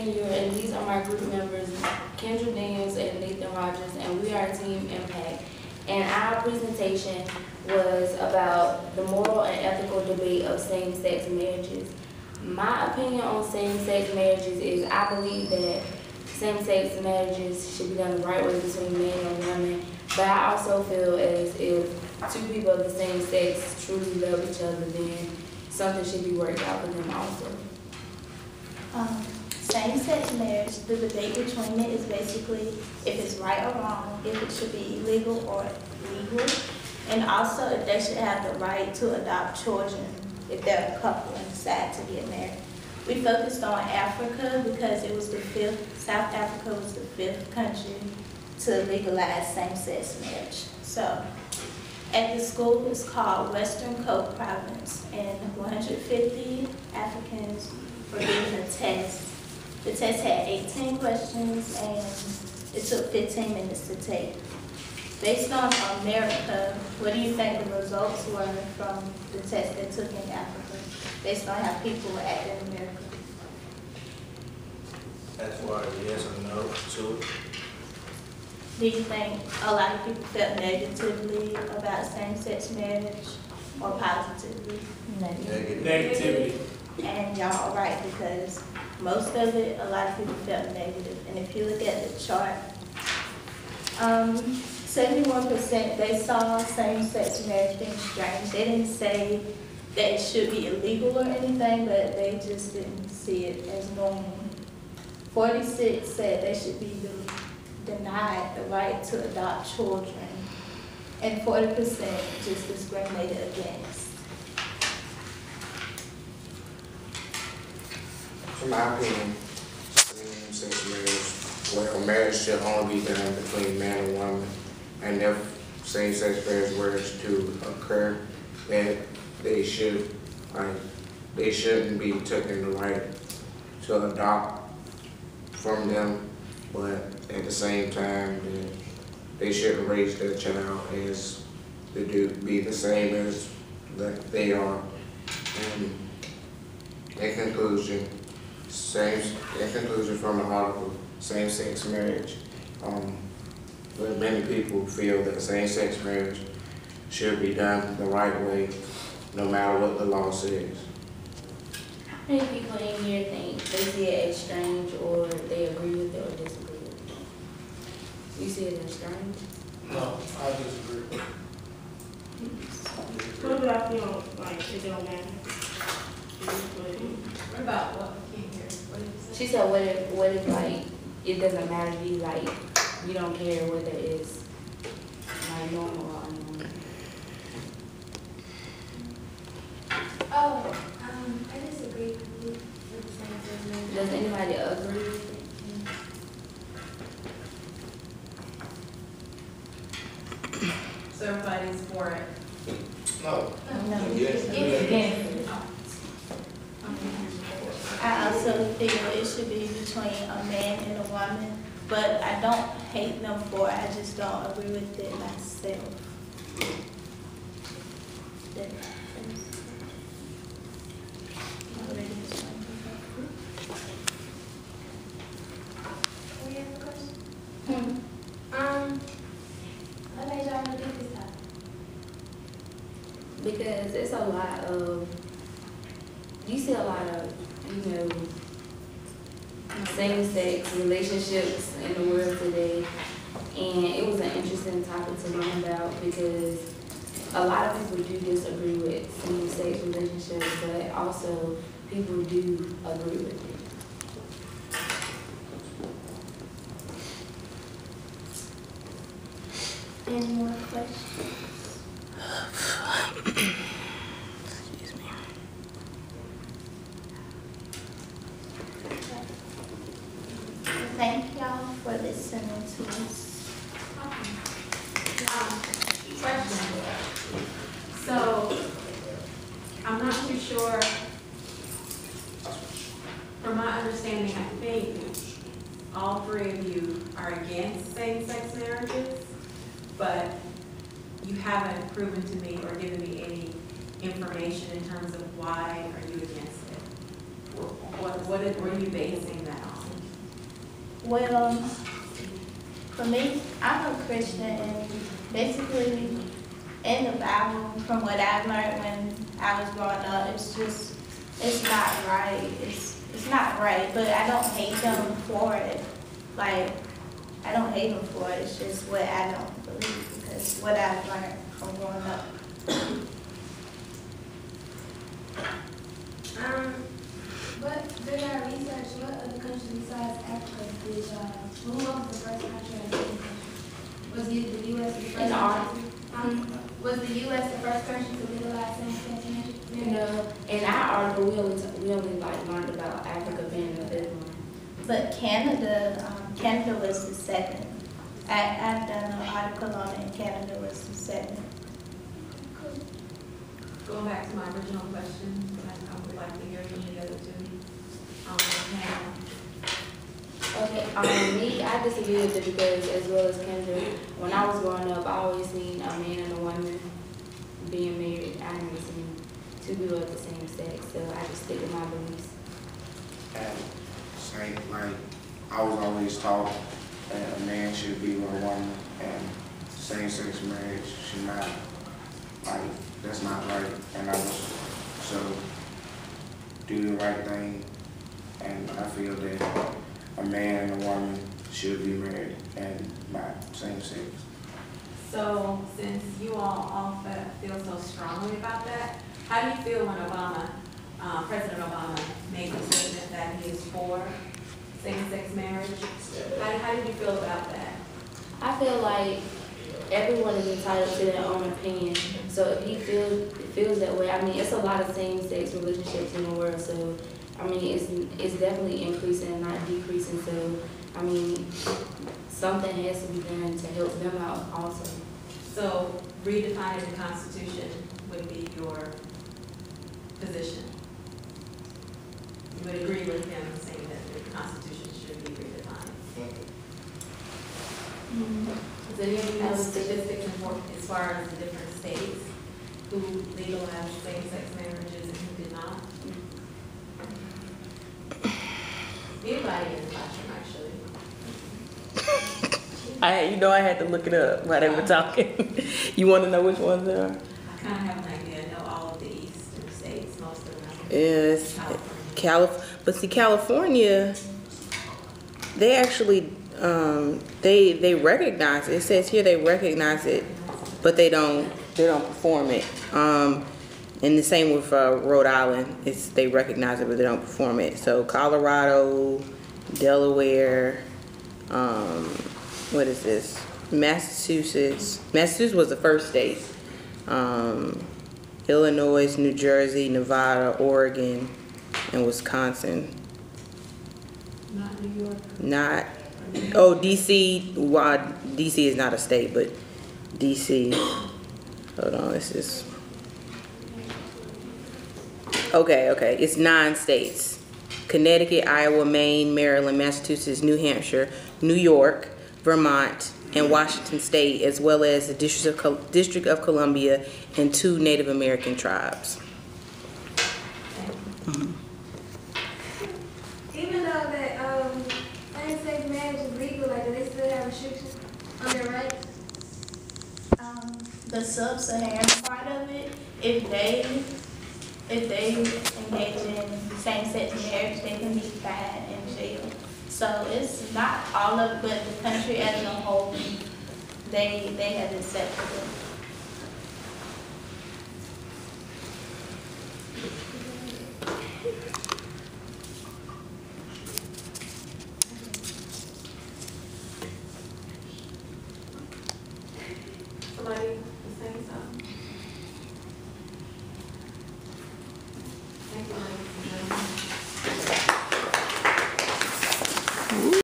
Adrienne Eure, and these are my group members, Kendra Daniels and Rodgers, and we are Team Impact. And our presentation was about the moral and ethical debate of same-sex marriages. My opinion on same-sex marriages is I believe that same-sex marriages should be done the right way between men and women, but I also feel as if two people of the same sex truly love each other, then something should be worked out for them also. Same-sex marriage, the debate between it is basically if it's right or wrong, if it should be illegal or legal, and also if they should have the right to adopt children if they're a couple and decide to get married. We focused on Africa because it was South Africa was the 5th country to legalize same-sex marriage. So at the school, it's called Western Cape Province, and 150 Africans were given a test. The test had 18 questions, and it took 15 minutes to take. Based on America, what do you think the results were from the test they took in Africa, based on how people were acting in America? As far as yes or no to it? Do you think a lot of people felt negatively about same-sex marriage or positively? Negativity. And y'all are right, because most of it, a lot of people felt negative. And if you look at the chart, 71% they saw same-sex marriage being strange. They didn't say that it should be illegal or anything, but they just didn't see it as normal. 46 said they should be denied the right to adopt children, and 40% just discriminated against. In my opinion, same-sex marriage, well, marriage should only be done between man and woman, and if same-sex marriage were to occur, that they shouldn't be taken the right to adopt from them, but at the same time, they shouldn't raise their child as they do, be the same as that they are. And in conclusion, from the article, same-sex marriage, but many people feel that same-sex marriage should be done the right way, no matter what the law says. How many people in here think they see it as strange, or they agree with it or disagree with it? You see it as strange? No, I disagree. What about you? Like, it don't matter. What about what? I can't hear. What did you say? She said, what if like, it doesn't matter to you, like, you don't care whether it's like normal or unnormal? Oh, I disagree with the same. Does anybody agree with it? So everybody's for it? No. No. Yes. I also feel it should be between a man and a woman, but I don't hate them for it. I just don't agree with it myself. We have a question? What made y'all want to do this topic? Because it's a lot of, you see a lot of, you know, same-sex relationships in the world today, and it was an interesting topic to learn about because a lot of people do disagree with same-sex relationships, but also people do agree with it. Any more questions? Excuse me. Thank y'all for listening to us. Question. So, I'm not too sure. From my understanding, I think all three of you are against same-sex marriages, but you haven't proven to me or given me any information in terms of why are you against it? What are you basing that on? Well, for me, I'm a Christian, and basically in the Bible, from what I've learned when I was growing up, it's not right. It's not right, but I don't hate them for it. Like, I don't hate them for it. It's just what I don't believe, because what I've learned from growing up. But during our research, what other countries besides Africa did who was the first country and the second country? Was it the U.S. the first country? Was the U.S. the first country to legalize same-sex marriage? No, in our article, we only like learned about Africa being the fifth one. But Canada was the second. I've done an article on it, and Canada was the second. Going back to my original question, I would like to hear from the other two. Okay, me, I disagree with it because as well as Kendra, when I was growing up, I always seen a man and a woman being married. I never seen two people of the same sex, so I just stick with my beliefs. And same, like, I was always taught that a man should be with a woman, and same-sex marriage should not, like, that's not right. And I was, so, do the right thing, and I feel that a man and a woman should be married and not same-sex. So, since you all feel so strongly about that, how do you feel when President Obama made the statement that he is for same-sex marriage? How did you feel about that? I feel like everyone is entitled to their own opinion. So if he feels that way, I mean, it's a lot of same-sex relationships in the world. So I mean, it's definitely increasing, not decreasing. So I mean, something has to be done to help them out also. So redefining the Constitution would be your position. You would agree with him saying that the Constitution should be redefined. Does any of you know statistics as far as the different states who legalized same-sex marriages and who did not? Anybody in the classroom, actually. I had to look it up while they were talking. You want to know which ones there are? I kind of have an idea. I know all of the eastern states, most of them. Yes, but see, California, they actually they recognize it. It says here they recognize it, but they don't perform it. And the same with Rhode Island. They recognize it, but they don't perform it. So Colorado, Delaware, what is this? Massachusetts. Massachusetts was the first state. Illinois, New Jersey, Nevada, Oregon, and Wisconsin. Not New York. DC. Well, DC is not a state, but DC. Hold on, this is. Okay. It's 9 states: Connecticut, Iowa, Maine, Maryland, Massachusetts, New Hampshire, New York, Vermont, and Washington State, as well as the District of Columbia and 2 Native American tribes. Even though that same-sex marriage is legal, like, do they still have restrictions on their rights? The sub-Saharan part of it, if they engage in same-sex marriage, they can be fined and jailed. So it's not all of, but the country as a whole, they have accepted it. Somebody was saying something?